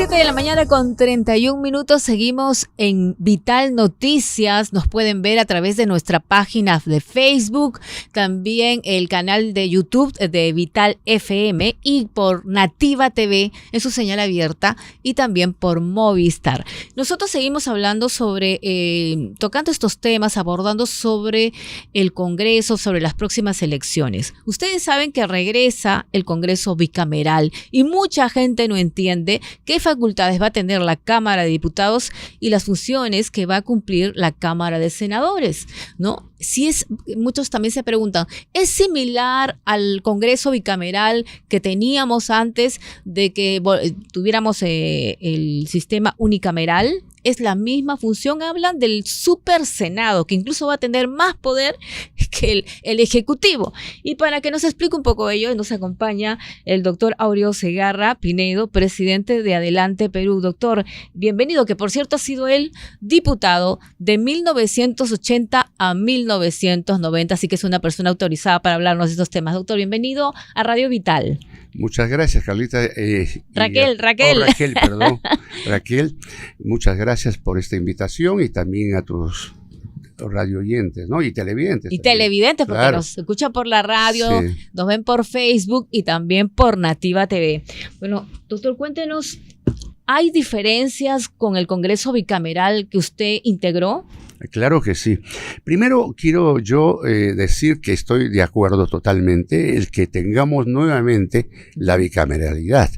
7 de la mañana con 31 minutos. Seguimos en Vital Noticias. Nos pueden ver a través de nuestra página de Facebook, también el canal de YouTube de Vital FM y por Nativa TV en su señal abierta y también por Movistar. Nosotros seguimos hablando sobre, tocando estos temas, abordando sobre el Congreso, sobre las próximas elecciones. Ustedes saben que regresa el Congreso bicameral y mucha gente no entiende qué facultades va a tener la Cámara de Diputados y las funciones que va a cumplir la Cámara de Senadores, ¿no? Muchos también se preguntan, ¿es similar al Congreso bicameral que teníamos antes de que tuviéramos el sistema unicameral? Es la misma función. Hablan del Super Senado, que incluso va a tener más poder que el Ejecutivo. Y para que nos explique un poco ello, nos acompaña el doctor Áureo Segarra Pinedo, presidente de Adelante Perú. Doctor, bienvenido, que por cierto ha sido el diputado de 1980 a 1990, así que es una persona autorizada para hablarnos de estos temas. Doctor, bienvenido a Radio Vital. Muchas gracias, Carlita. Raquel, muchas gracias por esta invitación y también a tus radio oyentes, ¿no? Y televidentes. Y televidentes, porque claro, nos escuchan por la radio, sí, nos ven por Facebook y también por Nativa TV. Bueno, doctor, cuéntenos, ¿hay diferencias con el Congreso bicameral que usted integró? Claro que sí. Primero quiero yo decir que estoy de acuerdo totalmente el que tengamos nuevamente la bicameralidad.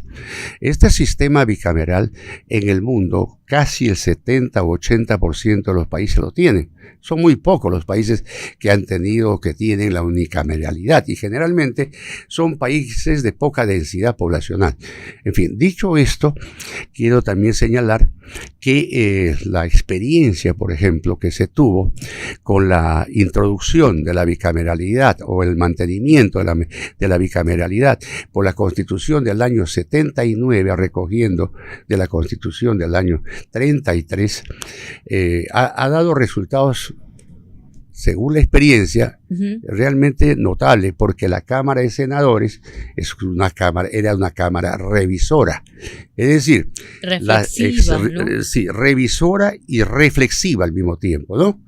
Este sistema bicameral en el mundo, casi el 70 o 80% de los países lo tienen. Son muy pocos los países que han tenido o que tienen la unicameralidad y generalmente son países de poca densidad poblacional. En fin, dicho esto, quiero también señalar que la experiencia, por ejemplo, que se tuvo con la introducción de la bicameralidad o el mantenimiento de la bicameralidad por la Constitución del año 79, recogiendo de la Constitución del año 33, ha dado resultados, según la experiencia, realmente notable, porque la Cámara de Senadores era una cámara revisora, es decir, revisora y reflexiva al mismo tiempo, ¿no?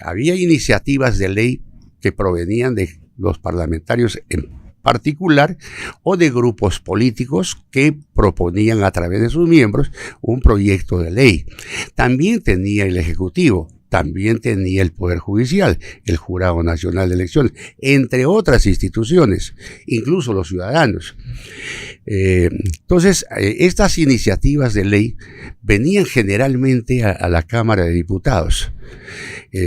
Había iniciativas de ley que provenían de los parlamentarios en particular o de grupos políticos que proponían a través de sus miembros un proyecto de ley. También tenía el Ejecutivo, también tenía el Poder Judicial, el Jurado Nacional de Elecciones, entre otras instituciones, incluso los ciudadanos. Entonces, estas iniciativas de ley venían generalmente a la Cámara de Diputados.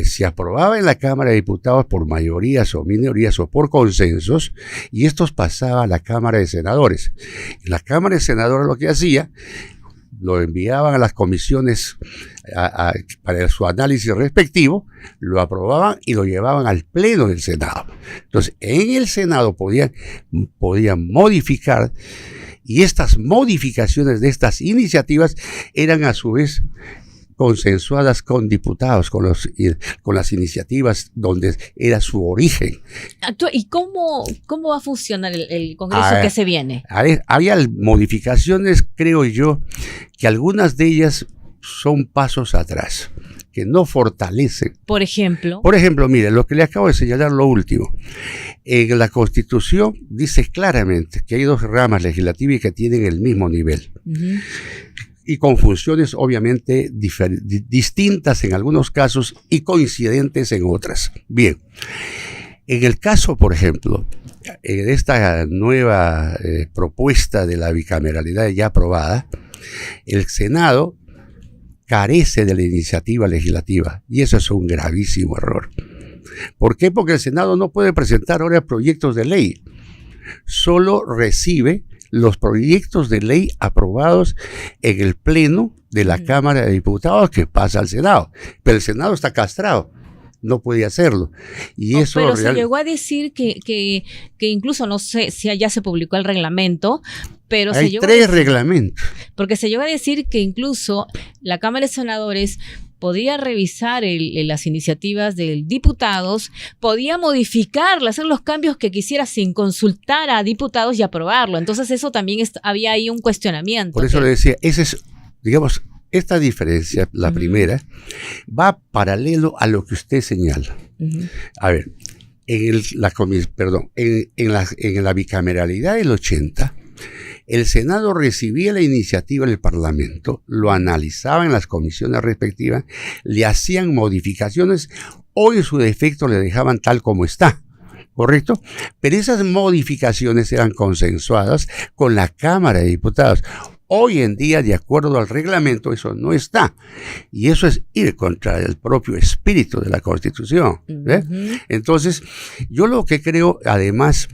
Se aprobaba en la Cámara de Diputados por mayorías o minorías o por consensos, y estos pasaban a la Cámara de Senadores. En la Cámara de Senadores lo que hacía, lo enviaban a las comisiones para su análisis respectivo, lo aprobaban y lo llevaban al Pleno del Senado. Entonces, en el Senado podían modificar, y estas modificaciones de estas iniciativas eran a su vez consensuadas con diputados, con las iniciativas donde era su origen. ¿Y cómo va a funcionar el Congreso que se viene? Había modificaciones, creo yo, que algunas de ellas son pasos atrás, que no fortalecen. Por ejemplo, mire, lo que le acabo de señalar, lo último. En la Constitución dice claramente que hay dos ramas legislativas que tienen el mismo nivel. Y con funciones obviamente distintas en algunos casos y coincidentes en otras. Bien, en el caso, por ejemplo, de esta nueva propuesta de la bicameralidad ya aprobada, el Senado carece de la iniciativa legislativa, y eso es un gravísimo error. ¿Por qué? Porque el Senado no puede presentar ahora proyectos de ley, solo recibe los proyectos de ley aprobados en el Pleno de la Cámara de Diputados, que pasa al Senado. Pero el Senado está castrado, no puede hacerlo. Y eso pero se llegó a decir que incluso, no sé si allá se publicó el reglamento, pero hay tres reglamentos. Porque se llegó a decir que incluso la Cámara de Senadores podía revisar las iniciativas de diputados, podía modificarlas, hacer los cambios que quisiera sin consultar a diputados y aprobarlo. Entonces eso también había ahí un cuestionamiento. Por eso le decía, ese es, digamos, esta diferencia, la primera, va paralelo a lo que usted señala. A ver, en la bicameralidad del 80, el Senado recibía la iniciativa del Parlamento, lo analizaba en las comisiones respectivas, le hacían modificaciones o en su defecto le dejaban tal como está. ¿Correcto? Pero esas modificaciones eran consensuadas con la Cámara de Diputados. Hoy en día, de acuerdo al reglamento, eso no está. Y eso es ir contra el propio espíritu de la Constitución. ¿Ve? Entonces, yo lo que creo, además,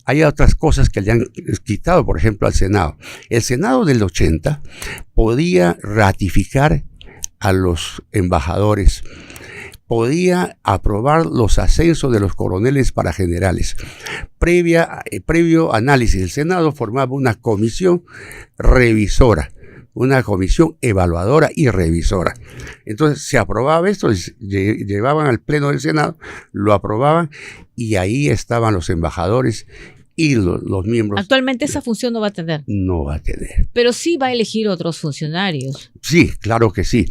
hay otras cosas que le han quitado, por ejemplo, al Senado. El Senado del 80 podía ratificar a los embajadores, podía aprobar los ascensos de los coroneles para generales. Previo análisis, el Senado formaba una comisión revisora, una comisión evaluadora y revisora. Entonces se aprobaba esto, llevaban al Pleno del Senado, lo aprobaban y ahí estaban los embajadores y los miembros. Actualmente esa función no va a tener. No va a tener. Pero sí va a elegir otros funcionarios. Sí, claro que sí.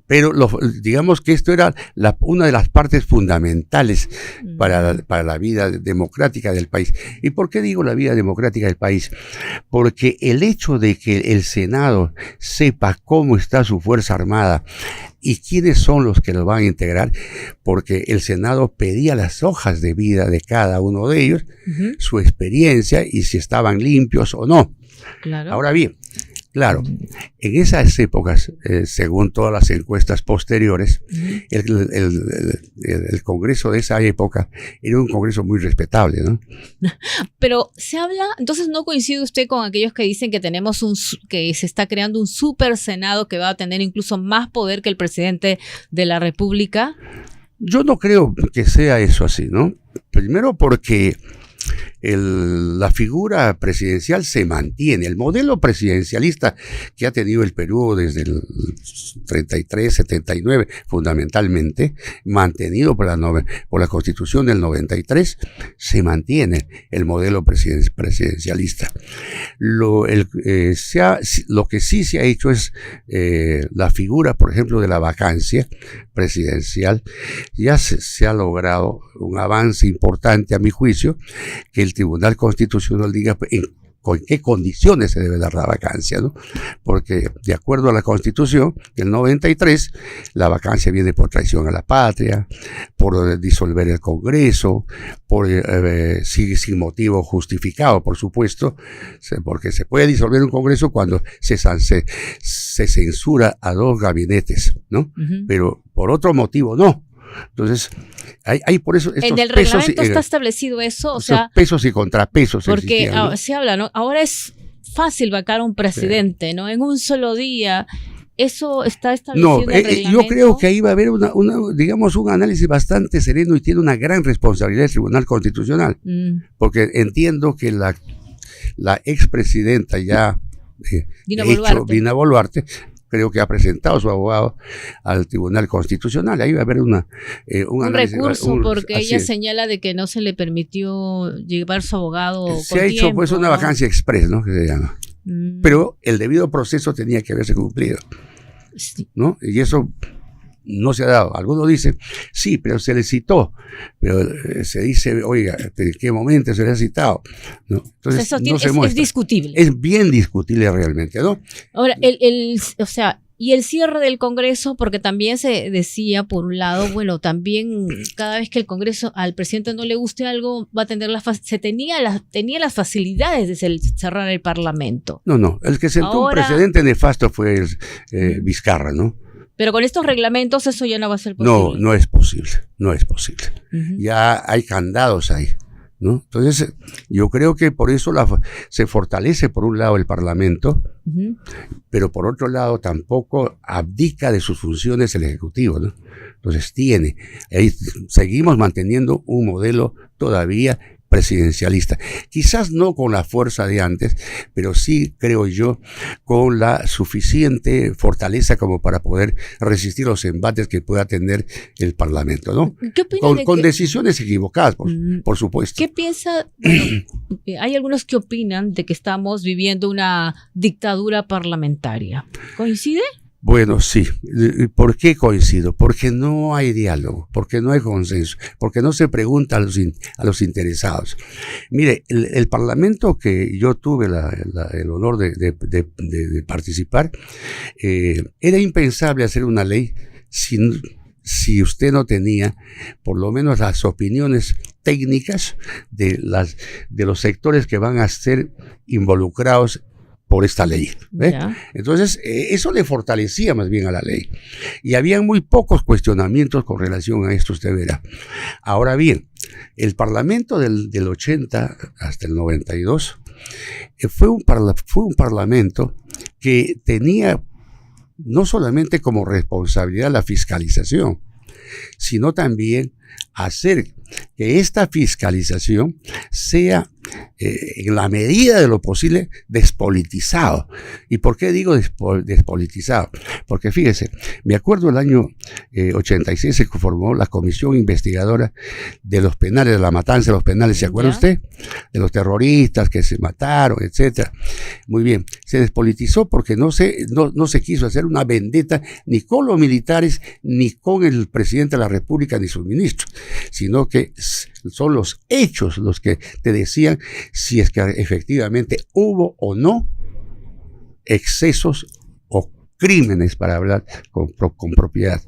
Pero digamos que esto era una de las partes fundamentales para la vida democrática del país. ¿Y por qué digo la vida democrática del país? Porque el hecho de que el Senado sepa cómo está su Fuerza Armada y quiénes son los que los van a integrar, porque el Senado pedía las hojas de vida de cada uno de ellos, su experiencia y si estaban limpios o no. Claro. Ahora bien, claro, en esas épocas, según todas las encuestas posteriores, el Congreso de esa época era un Congreso muy respetable, ¿no? Pero se habla, entonces ¿no coincide usted con aquellos que dicen que que se está creando un super Senado que va a tener incluso más poder que el presidente de la República? Yo no creo que sea eso así, ¿no? Primero porque la figura presidencial se mantiene. El modelo presidencialista que ha tenido el Perú desde el 33, 79, fundamentalmente, mantenido por la Constitución del 93, se mantiene el modelo presidencialista. Lo que sí se ha hecho es la figura, por ejemplo, de la vacancia presidencial. Ya se ha logrado un avance importante, a mi juicio, que el Tribunal Constitucional diga con qué condiciones se debe dar la vacancia, ¿no? Porque de acuerdo a la Constitución del 93, la vacancia viene por traición a la patria, por disolver el Congreso, sin motivo justificado, por supuesto, porque se puede disolver un Congreso cuando se censura a 2 gabinetes, ¿no? Pero por otro motivo no. Entonces, hay por eso estos en el reglamento está establecido eso, o sea, pesos y contrapesos. Porque ¿no? Se habla, ¿no? Ahora es fácil vacar a un presidente, sí, ¿no? En un solo día. ¿Eso está establecido en el reglamento? Yo creo que ahí va a haber digamos, un análisis bastante sereno y tiene una gran responsabilidad el Tribunal Constitucional. Porque entiendo que la expresidenta ya Dina Boluarte, creo que ha presentado su abogado al Tribunal Constitucional. Ahí va a haber un recurso porque ella señala de que no se le permitió llevar su abogado con se ha hecho tiempo, pues una vacancia express, ¿no? Que se llama. Pero el debido proceso tenía que haberse cumplido, sí, ¿no? Y eso no se ha dado. Algunos dicen, sí, pero se le citó, pero se dice, oiga, ¿en qué momento se le ha citado? ¿No? Entonces, eso es discutible. Es bien discutible realmente, ¿no? Ahora, o sea, y el cierre del Congreso, porque también se decía, por un lado, bueno, también cada vez que el Congreso al presidente no le guste algo, va a tener tenía las facilidades de cerrar el Parlamento. No, el que sentó un precedente nefasto fue Vizcarra, ¿no? Pero con estos reglamentos eso ya no va a ser posible. No es posible. Ya hay candados ahí, ¿no? Entonces, yo creo que por eso se fortalece por un lado el Parlamento, pero por otro lado tampoco abdica de sus funciones el Ejecutivo, ¿no? Entonces seguimos manteniendo un modelo todavía presidencialista. Quizás no con la fuerza de antes, pero sí, creo yo, con la suficiente fortaleza como para poder resistir los embates que pueda tener el Parlamento, ¿no? ¿Qué opina Con decisiones equivocadas, por supuesto. ¿Qué piensa? Bueno, hay algunos que opinan de que estamos viviendo una dictadura parlamentaria. ¿Coincide? Bueno, sí. ¿Por qué coincido? Porque no hay diálogo, porque no hay consenso, porque no se pregunta a los interesados. Mire, el Parlamento que yo tuve el honor de participar, era impensable hacer una ley si usted no tenía por lo menos las opiniones técnicas de los sectores que van a ser involucrados por esta ley. Entonces, eso le fortalecía más bien a la ley. Y había muy pocos cuestionamientos con relación a esto, usted verá. Ahora bien, el Parlamento del 80 hasta el 92 fue un Parlamento que tenía no solamente como responsabilidad la fiscalización, sino también hacer que esta fiscalización sea, en la medida de lo posible, despolitizado. ¿Y por qué digo despolitizado? Porque fíjese, me acuerdo el año 86 se formó la comisión investigadora de los penales, de la matanza de los penales, ¿se acuerda usted? De los terroristas que se mataron, etcétera. Muy bien, se despolitizó porque no se quiso hacer una vendetta ni con los militares, ni con el presidente de la República, ni sus ministros, sino que son los hechos los que te decían si es que efectivamente hubo o no excesos o crímenes, para hablar con propiedad.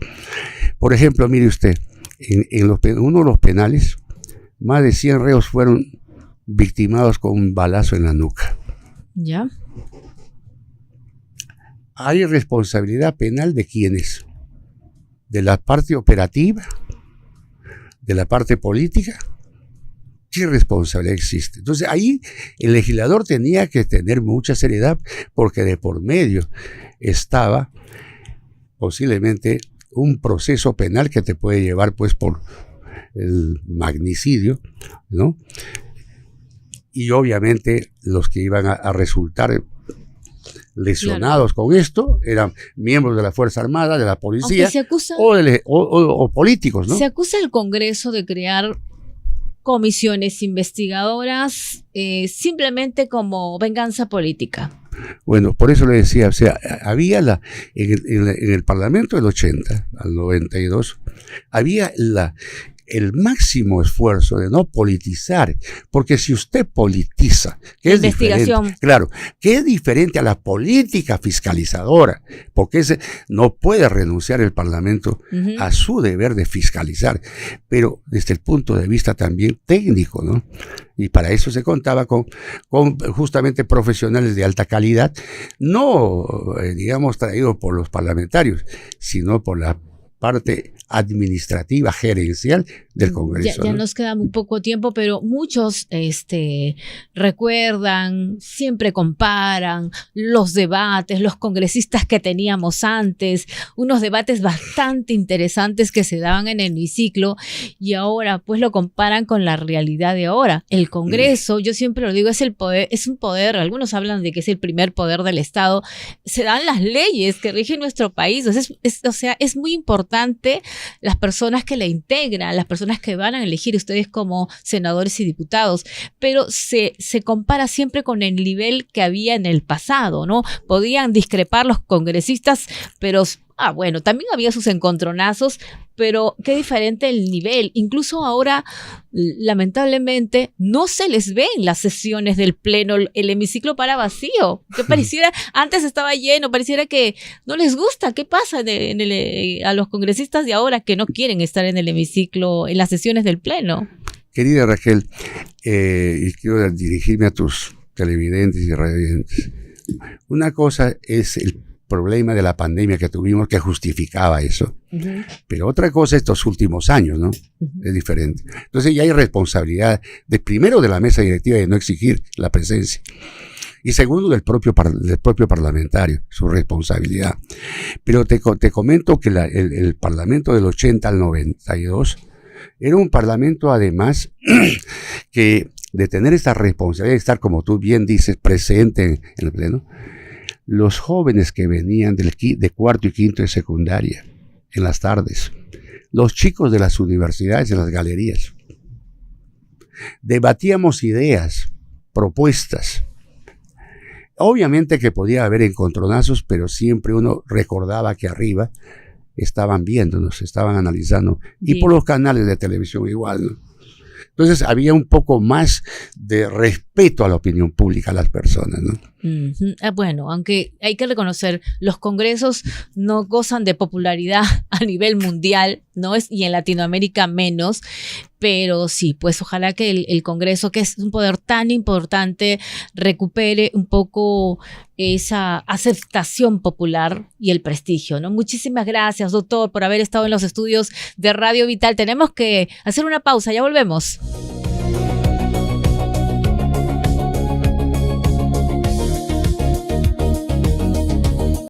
Por ejemplo, mire usted, en uno de los penales, más de 100 reos fueron victimados con un balazo en la nuca. ¿Ya? ¿Hay responsabilidad penal de quiénes? ¿De la parte operativa? ¿De la parte política? ¿Qué responsabilidad existe? Entonces ahí el legislador tenía que tener mucha seriedad, porque de por medio estaba posiblemente un proceso penal que te puede llevar pues por el magnicidio, ¿no? Y obviamente los que iban a resultar lesionados con esto eran miembros de la Fuerza Armada, de la policía o políticos, ¿no? Se acusa al Congreso de crear comisiones investigadoras simplemente como venganza política. Bueno, por eso le decía, o sea, había en el Parlamento del 80 al 92, había el máximo esfuerzo de no politizar, porque si usted politiza, que es diferente, claro, que es diferente a la política fiscalizadora, porque no puede renunciar el Parlamento a su deber de fiscalizar, pero desde el punto de vista también técnico, ¿no? Y para eso se contaba con justamente profesionales de alta calidad, no, digamos, traídos por los parlamentarios, sino por la parte administrativa, gerencial del Congreso. Ya nos queda muy poco tiempo, pero muchos recuerdan, siempre comparan los debates, los congresistas que teníamos antes, unos debates bastante interesantes que se daban en el hemiciclo, y ahora pues lo comparan con la realidad de ahora. El Congreso, yo siempre lo digo, es un poder, algunos hablan de que es el primer poder del Estado, se dan las leyes que rigen nuestro país, o sea, es muy importante las personas que la integran, las personas que van a elegir ustedes como senadores y diputados, pero se compara siempre con el nivel que había en el pasado, ¿no? Podían discrepar los congresistas, pero bueno, también había sus encontronazos, pero qué diferente el nivel. Incluso ahora, lamentablemente, no se les ve en las sesiones del Pleno, el hemiciclo para vacío. Que pareciera, antes estaba lleno, pareciera que no les gusta. ¿Qué pasa a los congresistas de ahora que no quieren estar en el hemiciclo, en las sesiones del Pleno? Querida Raquel, y quiero dirigirme a tus televidentes y radiovidentes. Una cosa es el problema de la pandemia que tuvimos, que justificaba eso. Pero otra cosa estos últimos años, ¿no? Es diferente. Entonces ya hay responsabilidad primero de la mesa directiva de no exigir la presencia, y segundo del propio parlamentario, su responsabilidad. Pero te comento que el Parlamento del 80 al 92 era un parlamento además que de tener esta responsabilidad de estar, como tú bien dices, presente en el pleno, los jóvenes que venían de cuarto y quinto de secundaria en las tardes, los chicos de las universidades en las galerías, debatíamos ideas, propuestas. Obviamente que podía haber encontronazos, pero siempre uno recordaba que arriba estaban viéndonos, estaban analizando, y por los canales de televisión igual, ¿no? Entonces había un poco más de respeto a la opinión pública, a las personas, ¿no? Bueno, aunque hay que reconocer, los congresos no gozan de popularidad a nivel mundial, ¿no? Y en Latinoamérica menos, pero sí, pues ojalá que el Congreso, que es un poder tan importante, recupere un poco esa aceptación popular y el prestigio, ¿no? Muchísimas gracias, doctor, por haber estado en los estudios de Radio Vital. Tenemos que hacer una pausa, ya volvemos.